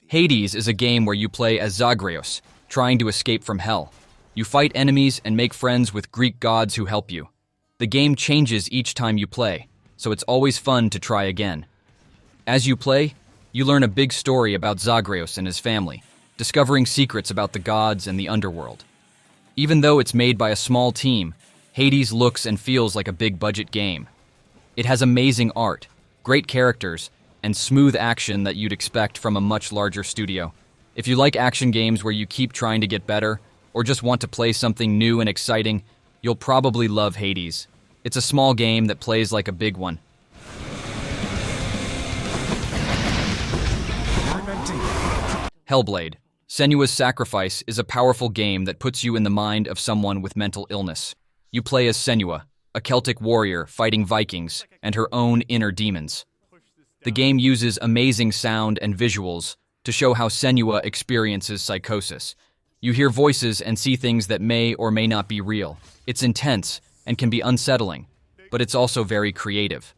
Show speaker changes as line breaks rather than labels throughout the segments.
Hades is a game where you play as Zagreus, trying to escape from hell. You fight enemies and make friends with Greek gods who help you. The game changes each time you play, so it's always fun to try again. As you play, you learn a big story about Zagreus and his family, discovering secrets about the gods and the underworld. Even though it's made by a small team, Hades looks and feels like a big-budget game. It has amazing art, great characters, and smooth action that you'd expect from a much larger studio. If you like action games where you keep trying to get better, or just want to play something new and exciting, you'll probably love Hades. It's a small game that plays like a big one. Hellblade, Senua's Sacrifice is a powerful game that puts you in the mind of someone with mental illness. You play as Senua, a Celtic warrior fighting Vikings and her own inner demons. The game uses amazing sound and visuals to show how Senua experiences psychosis. You hear voices and see things that may or may not be real. It's intense and can be unsettling, but it's also very creative.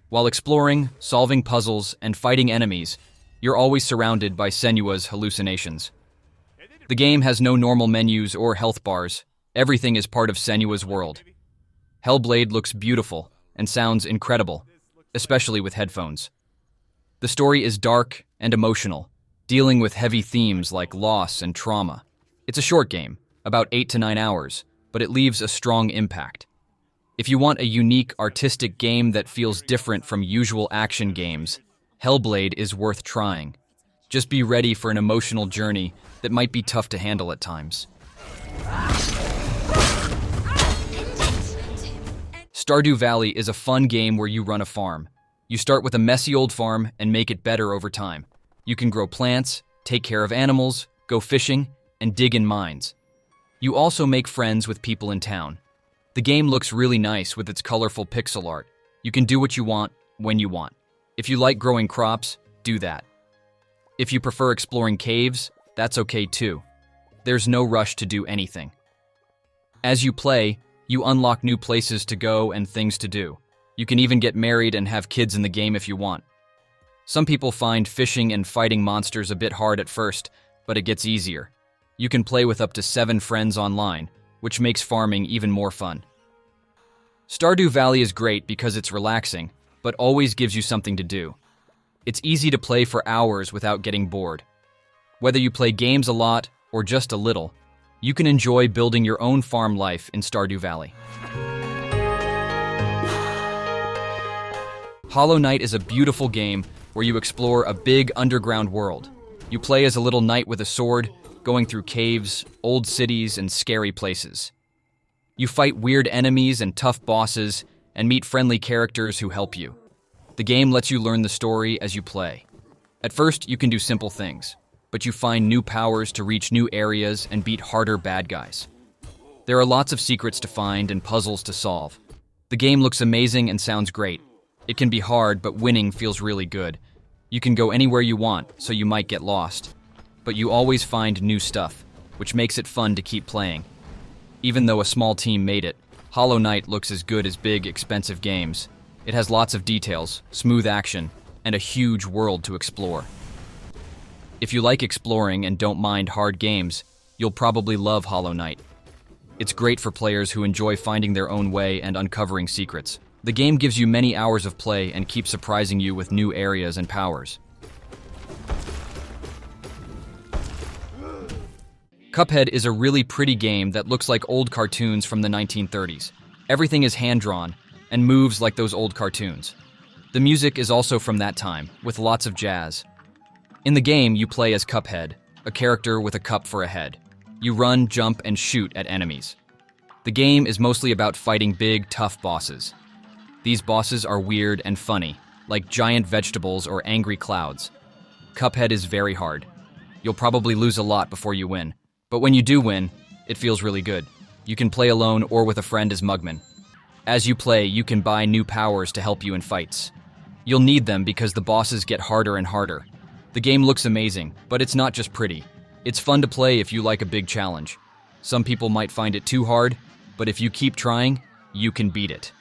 While exploring, solving puzzles, and fighting enemies, you're always surrounded by Senua's hallucinations. The game has no normal menus or health bars. Everything is part of Senua's world. Hellblade looks beautiful and sounds incredible, especially with headphones. The story is dark and emotional, dealing with heavy themes like loss and trauma. It's a short game, about 8 to 9 hours, but it leaves a strong impact. If you want a unique, artistic game that feels different from usual action games, Hellblade is worth trying. Just be ready for an emotional journey that might be tough to handle at times. Stardew Valley is a fun game where you run a farm. You start with a messy old farm and make it better over time. You can grow plants, take care of animals, go fishing, and dig in mines. You also make friends with people in town. The game looks really nice with its colorful pixel art. You can do what you want, when you want. If you like growing crops, do that. If you prefer exploring caves, that's okay too. There's no rush to do anything. As you play, you unlock new places to go and things to do. You can even get married and have kids in the game if you want. Some people find fishing and fighting monsters a bit hard at first, but it gets easier. You can play with up to 7 friends online, which makes farming even more fun. Stardew Valley is great because it's relaxing, but always gives you something to do. It's easy to play for hours without getting bored. Whether you play games a lot or just a little, you can enjoy building your own farm life in Stardew Valley. Hollow Knight is a beautiful game where you explore a big underground world. You play as a little knight with a sword, going through caves, old cities, and scary places. You fight weird enemies and tough bosses, and meet friendly characters who help you. The game lets you learn the story as you play. At first, you can do simple things, but you find new powers to reach new areas and beat harder bad guys. There are lots of secrets to find and puzzles to solve. The game looks amazing and sounds great. It can be hard, but winning feels really good. You can go anywhere you want, so you might get lost. But you always find new stuff, which makes it fun to keep playing. Even though a small team made it, Hollow Knight looks as good as big, expensive games. It has lots of details, smooth action, and a huge world to explore. If you like exploring and don't mind hard games, you'll probably love Hollow Knight. It's great for players who enjoy finding their own way and uncovering secrets. The game gives you many hours of play and keeps surprising you with new areas and powers. Cuphead is a really pretty game that looks like old cartoons from the 1930s. Everything is hand-drawn and moves like those old cartoons. The music is also from that time, with lots of jazz. In the game, you play as Cuphead, a character with a cup for a head. You run, jump, and shoot at enemies. The game is mostly about fighting big, tough bosses. These bosses are weird and funny, like giant vegetables or angry clouds. Cuphead is very hard. You'll probably lose a lot before you win. But when you do win, it feels really good. You can play alone or with a friend as Mugman. As you play, you can buy new powers to help you in fights. You'll need them because the bosses get harder and harder. The game looks amazing, but it's not just pretty. It's fun to play if you like a big challenge. Some people might find it too hard, but if you keep trying, you can beat it.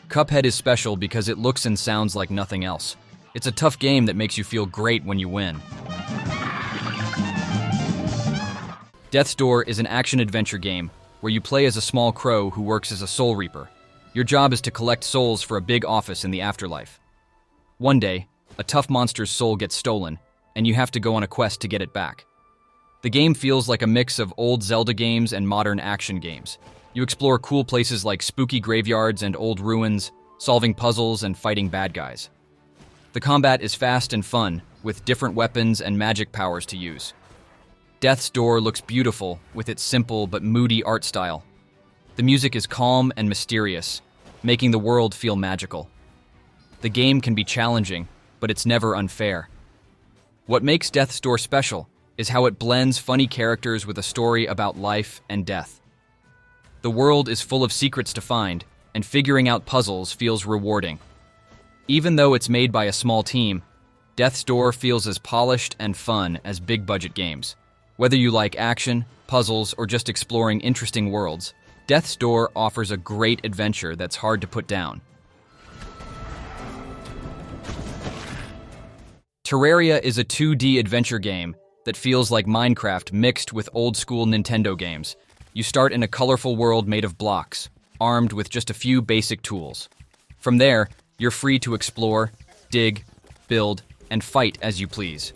Cuphead is special because it looks and sounds like nothing else. It's a tough game that makes you feel great when you win. Death's Door is an action-adventure game where you play as a small crow who works as a soul reaper. Your job is to collect souls for a big office in the afterlife. One day, a tough monster's soul gets stolen, and you have to go on a quest to get it back. The game feels like a mix of old Zelda games and modern action games. You explore cool places like spooky graveyards and old ruins, solving puzzles and fighting bad guys. The combat is fast and fun, with different weapons and magic powers to use. Death's Door looks beautiful with its simple but moody art style. The music is calm and mysterious, making the world feel magical. The game can be challenging, but it's never unfair. What makes Death's Door special is how it blends funny characters with a story about life and death. The world is full of secrets to find, and figuring out puzzles feels rewarding. Even though it's made by a small team, Death's Door feels as polished and fun as big-budget games. Whether you like action, puzzles, or just exploring interesting worlds, Death's Door offers a great adventure that's hard to put down. Terraria is a 2D adventure game that feels like Minecraft mixed with old-school Nintendo games. You start in a colorful world made of blocks, armed with just a few basic tools. From there, you're free to explore, dig, build, and fight as you please.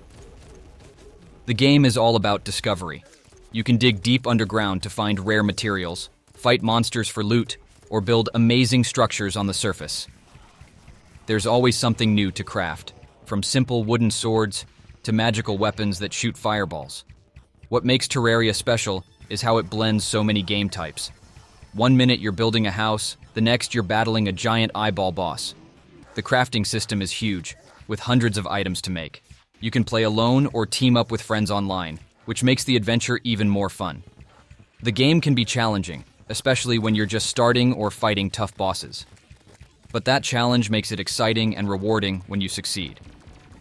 The game is all about discovery. You can dig deep underground to find rare materials, fight monsters for loot, or build amazing structures on the surface. There's always something new to craft, from simple wooden swords to magical weapons that shoot fireballs. What makes Terraria special is how it blends so many game types. One minute you're building a house, the next you're battling a giant eyeball boss. The crafting system is huge, with hundreds of items to make. You can play alone or team up with friends online, which makes the adventure even more fun. The game can be challenging, especially when you're just starting or fighting tough bosses. But that challenge makes it exciting and rewarding when you succeed.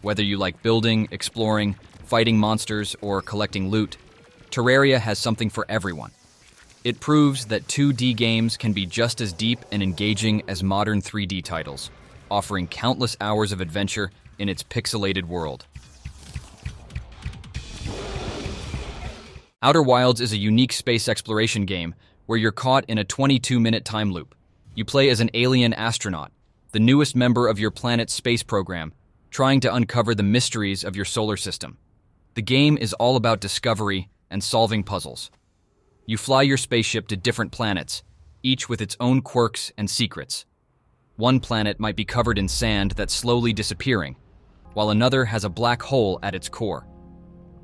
Whether you like building, exploring, fighting monsters, or collecting loot, Terraria has something for everyone. It proves that 2D games can be just as deep and engaging as modern 3D titles, offering countless hours of adventure in its pixelated world. Outer Wilds is a unique space exploration game where you're caught in a 22-minute time loop. You play as an alien astronaut, the newest member of your planet's space program, trying to uncover the mysteries of your solar system. The game is all about discovery and solving puzzles. You fly your spaceship to different planets, each with its own quirks and secrets. One planet might be covered in sand that's slowly disappearing, while another has a black hole at its core.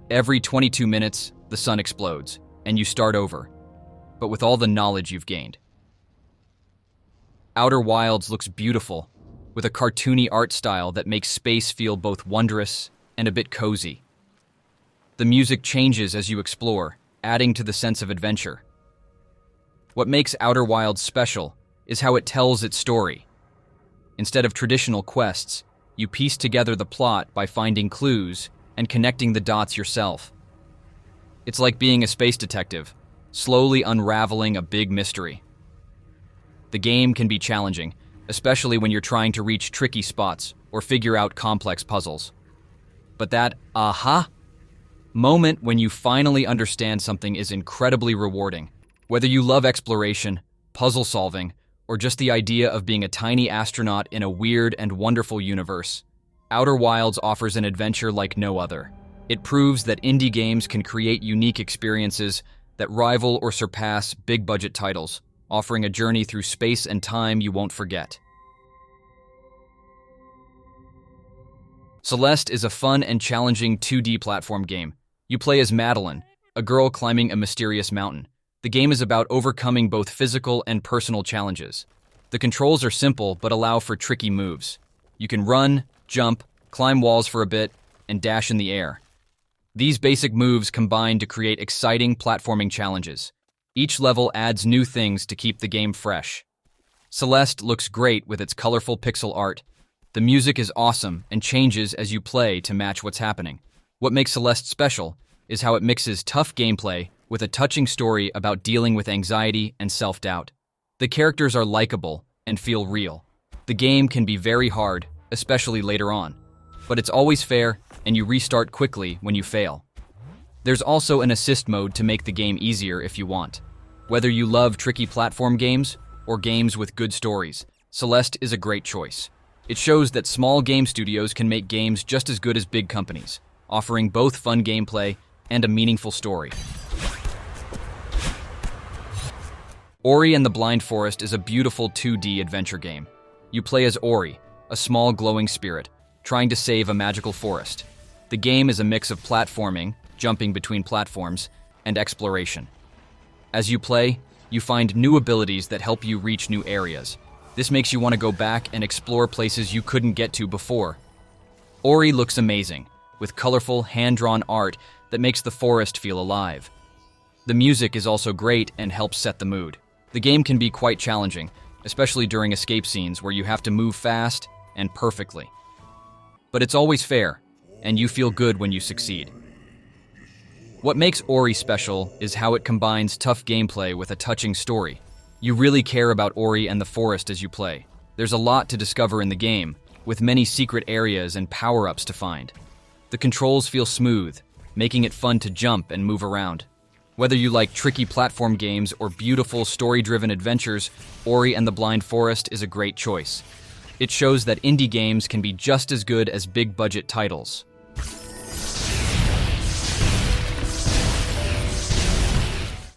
Every 22 minutes, the sun explodes, and you start over, but with all the knowledge you've gained. Outer Wilds looks beautiful, with a cartoony art style that makes space feel both wondrous and a bit cozy. The music changes as you explore, adding to the sense of adventure. What makes Outer Wilds special is how it tells its story. Instead of traditional quests, you piece together the plot by finding clues and connecting the dots yourself. It's like being a space detective, slowly unraveling a big mystery. The game can be challenging, especially when you're trying to reach tricky spots or figure out complex puzzles. But that aha moment when you finally understand something is incredibly rewarding. Whether you love exploration, puzzle solving, or just the idea of being a tiny astronaut in a weird and wonderful universe, Outer Wilds offers an adventure like no other. It proves that indie games can create unique experiences that rival or surpass big-budget titles, offering a journey through space and time you won't forget. Celeste is a fun and challenging 2D platform game. You play as Madeline, a girl climbing a mysterious mountain. The game is about overcoming both physical and personal challenges. The controls are simple but allow for tricky moves. You can run, jump, climb walls for a bit, and dash in the air. These basic moves combine to create exciting platforming challenges. Each level adds new things to keep the game fresh. Celeste looks great with its colorful pixel art. The music is awesome and changes as you play to match what's happening. What makes Celeste special is how it mixes tough gameplay with a touching story about dealing with anxiety and self-doubt. The characters are likable and feel real. The game can be very hard, especially later on, but it's always fair, and you restart quickly when you fail. There's also an assist mode to make the game easier if you want. Whether you love tricky platform games or games with good stories, Celeste is a great choice. It shows that small game studios can make games just as good as big companies, offering both fun gameplay and a meaningful story. Ori and the Blind Forest is a beautiful 2D adventure game. You play as Ori, a small glowing spirit, trying to save a magical forest. The game is a mix of platforming, jumping between platforms, and exploration. As you play, you find new abilities that help you reach new areas. This makes you want to go back and explore places you couldn't get to before. Ori looks amazing, with colorful, hand-drawn art that makes the forest feel alive. The music is also great and helps set the mood. The game can be quite challenging, especially during escape scenes where you have to move fast and perfectly. But it's always fair, and you feel good when you succeed. What makes Ori special is how it combines tough gameplay with a touching story. You really care about Ori and the forest as you play. There's a lot to discover in the game, with many secret areas and power-ups to find. The controls feel smooth, making it fun to jump and move around. Whether you like tricky platform games or beautiful story-driven adventures, Ori and the Blind Forest is a great choice. It shows that indie games can be just as good as big-budget titles.